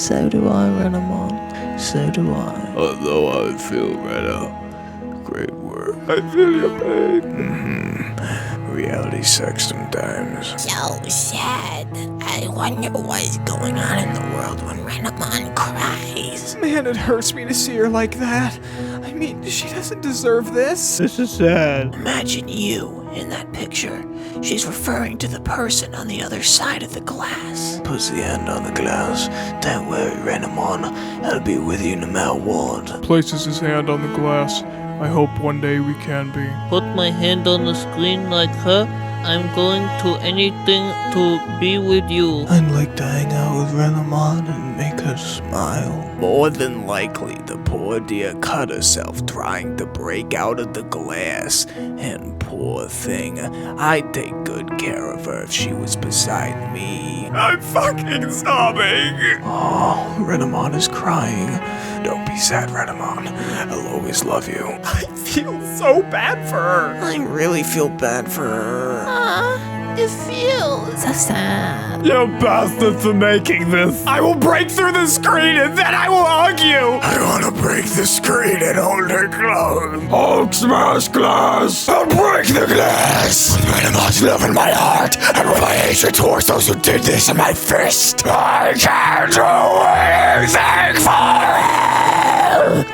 So do I, Renamon. So do I. Although I feel great work. I feel your pain. Reality sucks sometimes. So sad. I wonder what is going on in the world when Renamon cries. Man, it hurts me to see her like that. I mean, she doesn't deserve this. This is sad. Imagine you in that picture. She's referring to the person on the other side of the glass. Puts the hand on the glass. Don't worry, Renamon. I'll be with you no matter what. Places his hand on the glass. I hope one day we can be. Put my hand on the screen like her. I'm going to anything to be with you. I'd like to hang out with Renamon and make her smile. More than likely, the poor dear cut herself trying to break out of the glass. And poor thing, I'd take good care of her if she was beside me. I'm fucking sobbing! Oh, Renamon is crying. Don't be sad, Renamon. I'll always love you. I feel so bad for her. I really feel bad for her. It feels so sad. You bastards for making this. I will break through the screen and then I will hug you. I wanna break the screen and hold her close. Hulk smash glass! I'll break the glass! With Renamon's love in my heart, and with my hatred towards those who did this in my fist, I can't do anything for her!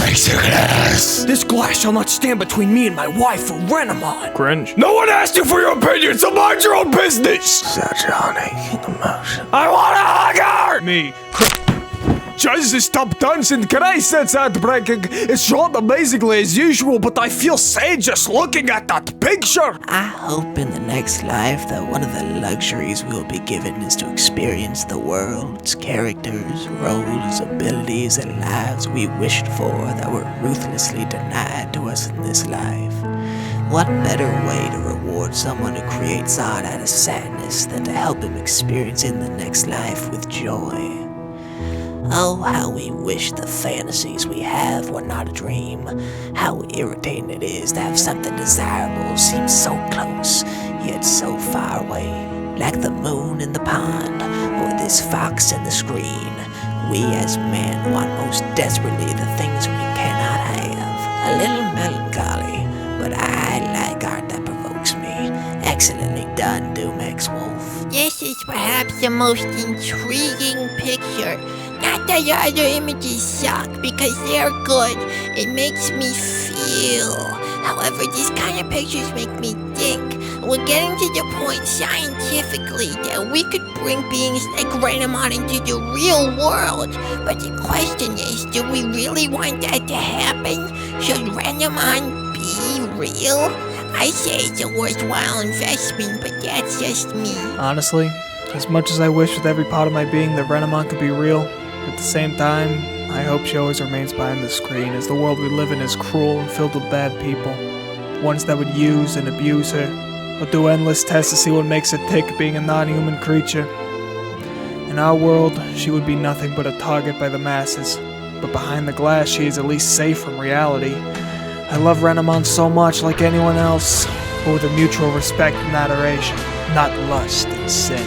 Break the glass! This glass shall not stand between me and my wife, Renamon. Cringe. No one asked you for your opinion, so mind your own business! Such honey in emotion. I wanna hug her! Me. Jesus, stop dancing! Christ, that's heartbreaking! It's shot amazingly as usual, but I feel sad just looking at that picture! I hope in the next life that one of the luxuries we'll be given is to experience the world, its characters, roles, abilities, and lives we wished for that were ruthlessly denied to us in this life. What better way to reward someone who creates art out of sadness than to help him experience in the next life with joy? Oh, how we wish the fantasies we have were not a dream. How irritating it is to have something desirable seem so close, yet so far away. Like the moon in the pond, or this fox in the screen. We as men want most desperately the things we cannot have. A little melancholy, but I like art that provokes me. Excellently done, Doom-X Wolf. This is perhaps the most intriguing picture. Not that your other images suck, because they're good. It makes me feel. However, these kind of pictures make me think. We're getting to the point scientifically that we could bring beings like Renamon into the real world. But the question is, do we really want that to happen? Should Renamon be real? I say it's a worthwhile investment, but that's just me. Honestly, as much as I wish with every part of my being that Renamon could be real, at the same time, I hope she always remains behind the screen, as the world we live in is cruel and filled with bad people. Ones that would use and abuse her, or do endless tests to see what makes her tick being a non-human creature. In our world, she would be nothing but a target by the masses, but behind the glass she is at least safe from reality. I love Renamon so much, like anyone else, but with a mutual respect and adoration, not lust and sin.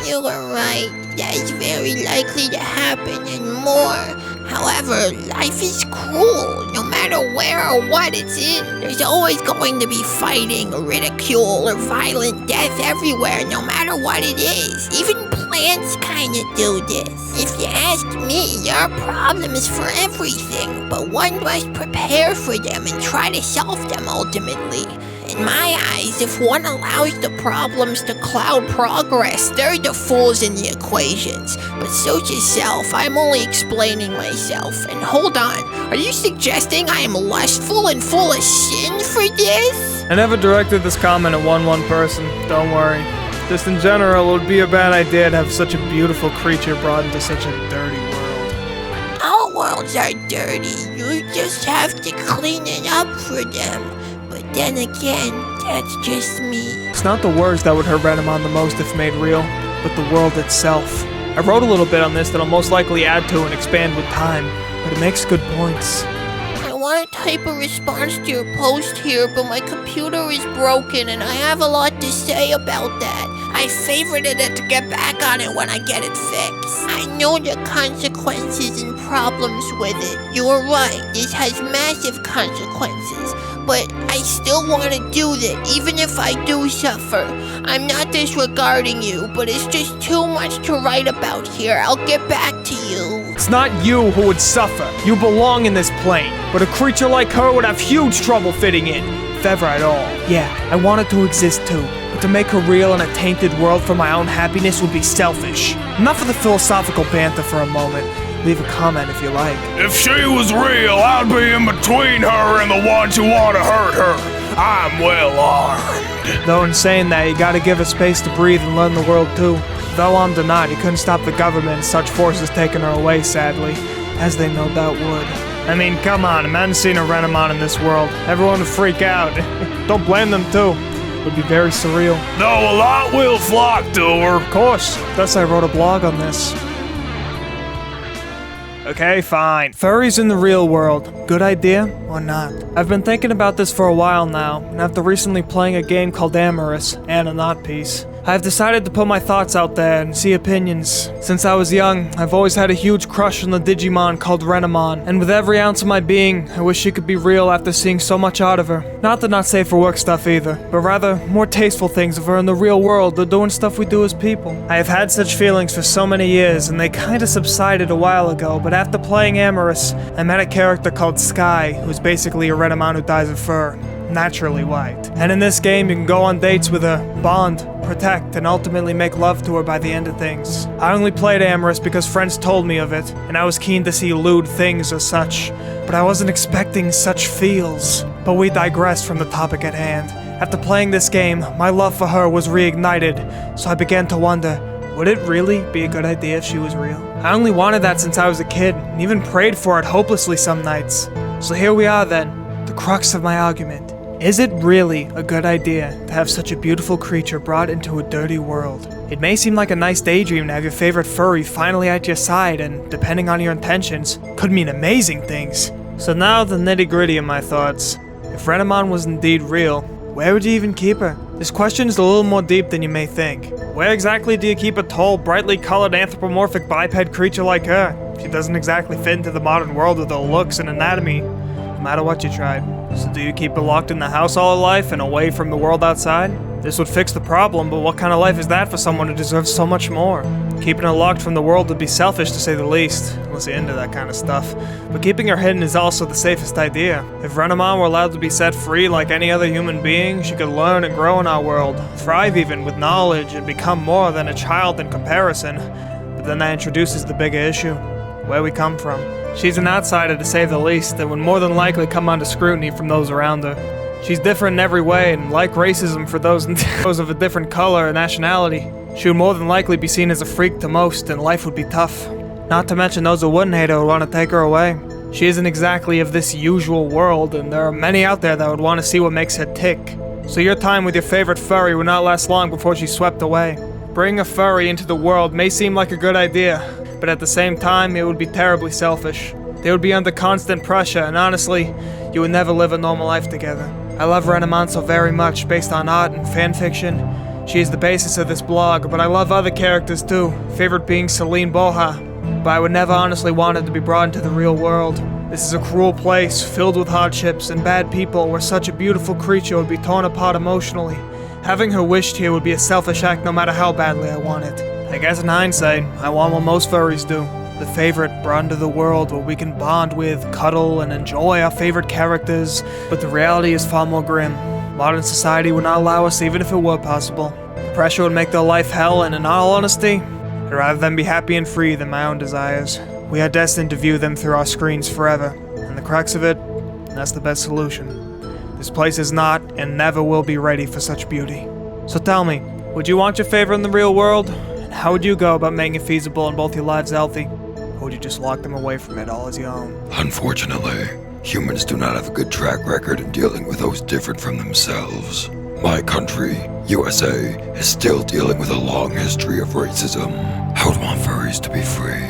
You were right. That's very likely to happen and more. However, life is cruel. No matter where or what it's in, there's always going to be fighting, ridicule, or violent death everywhere, no matter what it is. Even plants kinda do this. If you ask me, there are problems for everything, but one must prepare for them and try to solve them ultimately. In my eyes, if one allows the problems to cloud progress, they're the fools in the equations. But suit yourself, I'm only explaining myself. And hold on, are you suggesting I am lustful and full of sin for this? I never directed this comment at one person, don't worry. Just in general, it would be a bad idea to have such a beautiful creature brought into such a dirty world. All worlds are dirty, you just have to clean it up for them. But then again, that's just me. It's not the words that would hurt Renamon the most if made real, but the world itself. I wrote a little bit on this that I'll most likely add to and expand with time, but it makes good points. I want to type a response to your post here, but my computer is broken and I have a lot to say about that. I favorited it to get back on it when I get it fixed. I know the consequences and problems with it. You're right, this has massive consequences. But I still want to do this, even if I do suffer. I'm not disregarding you, but it's just too much to write about here. I'll get back to you. It's not you who would suffer. You belong in this plane. But a creature like her would have huge trouble fitting in, if ever at all. Yeah, I wanted to exist too. But to make her real in a tainted world for my own happiness would be selfish. Enough of the philosophical banter for a moment. Leave a comment if you like. If she was real, I'd be in between her and the ones who want to hurt her. I'm well armed. Though in saying that, you gotta give her space to breathe and learn the world too. Though armed or not, you couldn't stop the government and such forces taking her away, sadly. As they no doubt would. I mean, come on, imagine seeing a Renamon in this world. Everyone would freak out. Don't blame them too. It would be very surreal. Though a lot will flock to her. Of course, thus I wrote a blog on this. Okay, fine. Furries in the real world. Good idea or not? I've been thinking about this for a while now, and after recently playing a game called Amorous, and a not piece, I've decided to put my thoughts out there and see opinions. Since I was young, I've always had a huge crush on the Digimon called Renamon, and with every ounce of my being, I wish she could be real after seeing so much out of her. Not the not safe for work stuff either, but rather more tasteful things of her in the real world, or doing stuff we do as people. I have had such feelings for so many years, and they kinda subsided a while ago, but after playing Amorous, I met a character called Sky, who's basically a Renamon who dyes of fur. Naturally white. And in this game, you can go on dates with her, bond, protect, and ultimately make love to her by the end of things. I only played Amorous because friends told me of it, and I was keen to see lewd things or such, but I wasn't expecting such feels. But we digress from the topic at hand. After playing this game, my love for her was reignited, so I began to wonder, would it really be a good idea if she was real? I only wanted that since I was a kid, and even prayed for it hopelessly some nights. So here we are then, the crux of my argument. Is it really a good idea to have such a beautiful creature brought into a dirty world? It may seem like a nice daydream to have your favorite furry finally at your side, and depending on your intentions, could mean amazing things. So now the nitty-gritty of my thoughts. If Renamon was indeed real, where would you even keep her? This question is a little more deep than you may think. Where exactly do you keep a tall, brightly colored anthropomorphic biped creature like her? She doesn't exactly fit into the modern world with her looks and anatomy, no matter what you tried. So do you keep her locked in the house all her life and away from the world outside? This would fix the problem, but what kind of life is that for someone who deserves so much more? Keeping her locked from the world would be selfish to say the least, unless you're into that kind of stuff. But keeping her hidden is also the safest idea. If Renamon were allowed to be set free like any other human being, she could learn and grow in our world, thrive even with knowledge, and become more than a child in comparison. But then that introduces the bigger issue, where we come from. She's an outsider to say the least, and would more than likely come under scrutiny from those around her. She's different in every way, and like racism for those of a different color or nationality, she would more than likely be seen as a freak to most, and life would be tough. Not to mention those who wouldn't hate her would want to take her away. She isn't exactly of this usual world, and there are many out there that would want to see what makes her tick. So your time with your favorite furry would not last long before she's swept away. Bringing a furry into the world may seem like a good idea, but at the same time, it would be terribly selfish. They would be under constant pressure, and honestly, you would never live a normal life together. I love Renamon so very much, based on art and fanfiction. She is the basis of this blog, but I love other characters too, favorite being Celine Boha, but I would never honestly want her to be brought into the real world. This is a cruel place, filled with hardships and bad people, where such a beautiful creature would be torn apart emotionally. Having her wished here would be a selfish act no matter how badly I want it. I guess in hindsight, I want what most furries do. The favorite brought into the world where we can bond with, cuddle, and enjoy our favorite characters, but the reality is far more grim. Modern society would not allow us even if it were possible. The pressure would make their life hell, and in all honesty, I'd rather them be happy and free than my own desires. We are destined to view them through our screens forever, and the crux of it, that's the best solution. This place is not, and never will be ready for such beauty. So tell me, would you want your favorite in the real world? And how would you go about making it feasible and both your lives healthy? Or would you just lock them away from it all as your own? Unfortunately, humans do not have a good track record in dealing with those different from themselves. My country, USA, is still dealing with a long history of racism. I would want furries to be free.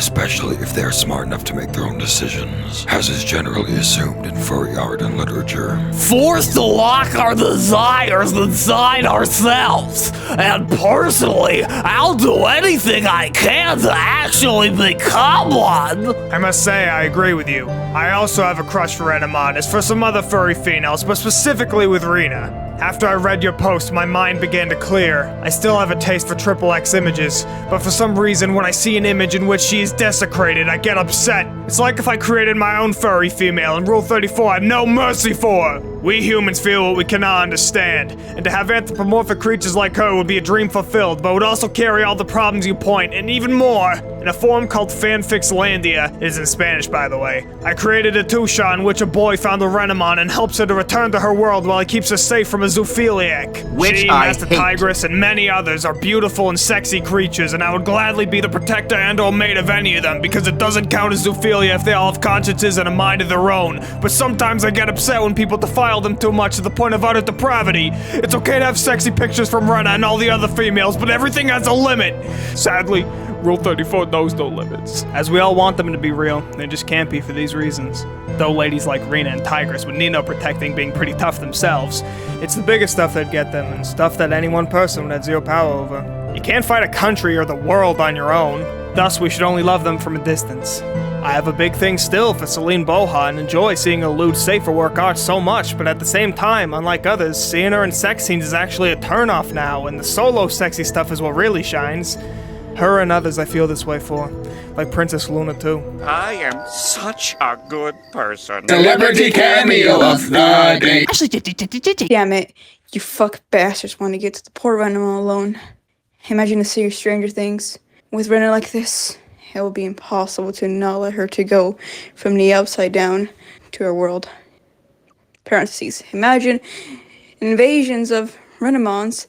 especially if they are smart enough to make their own decisions, as is generally assumed in furry art and literature. Forced to lock our desires inside ourselves. And personally, I'll do anything I can to actually become one. I must say, I agree with you. I also have a crush for Renamon. It's for some other furry females, but specifically with Rena. After I read your post, my mind began to clear. I still have a taste for XXX images, but for some reason, when I see an image in which she is desecrated, I get upset. It's like if I created my own furry female, and Rule 34 I have no mercy for her. We humans feel what we cannot understand, and to have anthropomorphic creatures like her would be a dream fulfilled, but would also carry all the problems you point, and even more. In a forum called Fanfixlandia, it is in Spanish by the way, I created a Tusha in which a boy found a Renamon and helps her to return to her world while he keeps her safe from a zoophiliac. Which She, I Master hate. Tigress, and many others are beautiful and sexy creatures, and I would gladly be the protector and or mate of any of them, because it doesn't count as zoophilia if they all have consciences and a mind of their own. But sometimes I get upset when people defile them too much to the point of utter depravity. It's okay to have sexy pictures from Rena and all the other females, but everything has a limit. Sadly, Rule 34 knows no limits. As we all want them to be real, they just can't be for these reasons. Though ladies like Rena and Tigress would need no protecting, being pretty tough themselves, it's the bigger stuff that'd get them, and stuff that any one person would have zero power over. You can't fight a country or the world on your own. Thus, we should only love them from a distance. I have a big thing still for Celine Boha and enjoy seeing her lewd safer work art so much, but at the same time, unlike others, seeing her in sex scenes is actually a turnoff now, and the solo sexy stuff is what really shines. Her and others I feel this way for, like Princess Luna too. I am such a good person. Celebrity cameo of the day. Damn it, you fuck bastards want to get to the poor Renamon alone. Imagine a series Stranger Things. With Rena like this, it will be impossible to not let her to go from the upside down to her world. Parentheses. Imagine invasions of Renamons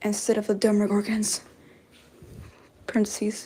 instead of the Demogorgons. Parentheses.